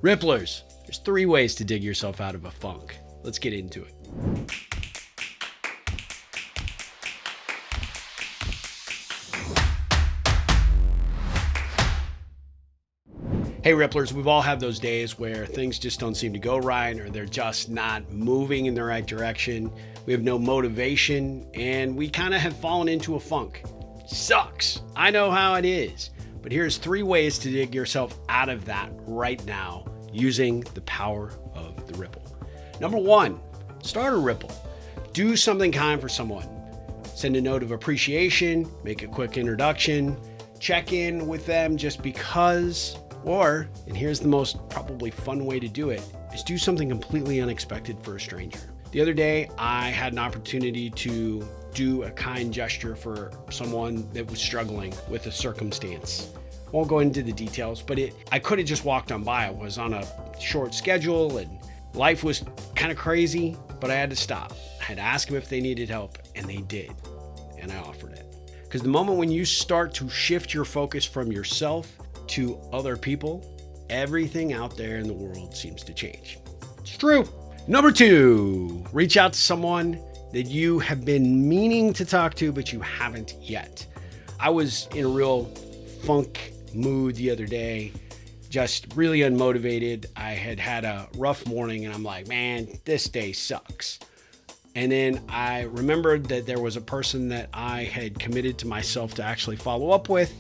Ripplers, there's 3 ways to dig yourself out of a funk. Let's get into it. Hey Ripplers, we've all had those days where things just don't seem to go right, or they're just not moving in the right direction. We have no motivation, and we kind of have fallen into a funk. Sucks. I know how it is. But here's 3 ways to dig yourself out of that right now using the power of the ripple. Number 1, start a ripple. Do something kind for someone. Send a note of appreciation, make a quick introduction, check in with them just because. Or, and here's the most probably fun way to do it, is do something completely unexpected for a stranger. The other day, I had an opportunity to do a kind gesture for someone that was struggling with a circumstance. Won't go into the details, but I could have just walked on by. I was on a short schedule and life was kind of crazy, but I had to stop. I had to ask them if they needed help, and they did, and I offered it. Because the moment when you start to shift your focus from yourself to other people, everything out there in the world seems to change. It's true. Number 2, reach out to someone that you have been meaning to talk to, but you haven't yet. I was in a real funk mood the other day, just really unmotivated. I had a rough morning and I'm like, man, this day sucks. And then I remembered that there was a person that I had committed to myself to actually follow up with.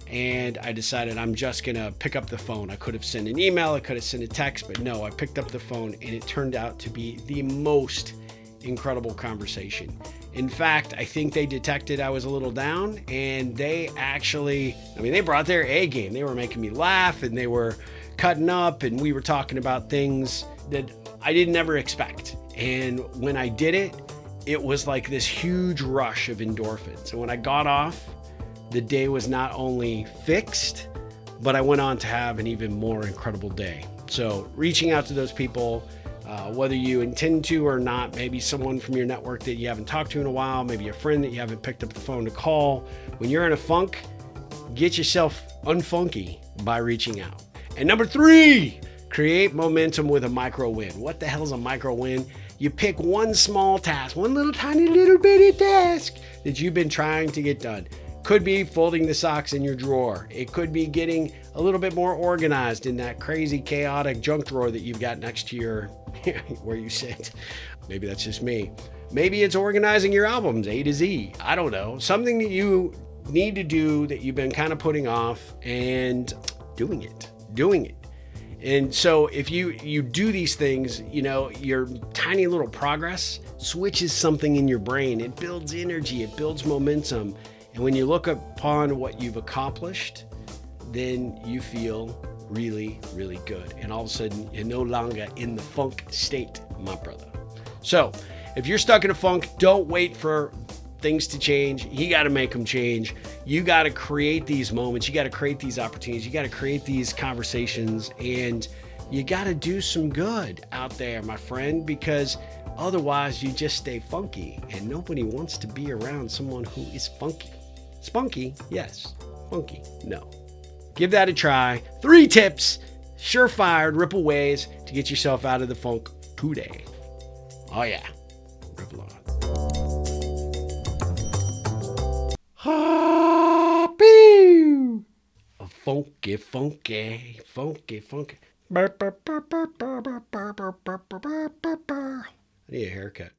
And I decided I'm just going to pick up the phone. I could have sent an email, I could have sent a text, but no, I picked up the phone and it turned out to be the most incredible conversation. In fact, I think they detected I was a little down and they actually, they brought their A game. They were making me laugh and they were cutting up and we were talking about things that I didn't ever expect. And when I did it, it was like this huge rush of endorphins. And when I got off, the day was not only fixed, but I went on to have an even more incredible day. So reaching out to those people, whether you intend to or not, maybe someone from your network that you haven't talked to in a while, maybe a friend that you haven't picked up the phone to call. When you're in a funk, get yourself unfunky by reaching out. And number 3, create momentum with a micro win. What the hell is a micro win? You pick one small task, one little tiny little bitty task that you've been trying to get done. Could be folding the socks in your drawer. It could be getting a little bit more organized in that crazy, chaotic junk drawer that you've got next to your, where you sit. Maybe that's just me. Maybe it's organizing your albums A to Z. I don't know. Something that you need to do that you've been kind of putting off and doing it. And so if you do these things, your tiny little progress switches something in your brain. It builds energy. It builds momentum. And when you look upon what you've accomplished, then you feel really, really good. And all of a sudden, you're no longer in the funk state, my brother. So if you're stuck in a funk, don't wait for things to change. You got to make them change. You got to create these moments. You got to create these opportunities. You got to create these conversations. And you got to do some good out there, my friend, because otherwise you just stay funky. And nobody wants to be around someone who is funky. Spunky, yes. Funky, no. Give that a try. 3 tips, surefire ripple ways to get yourself out of the funk today. Oh yeah, ripple on. Happy. A funky, funky, funky, funky. I need a haircut.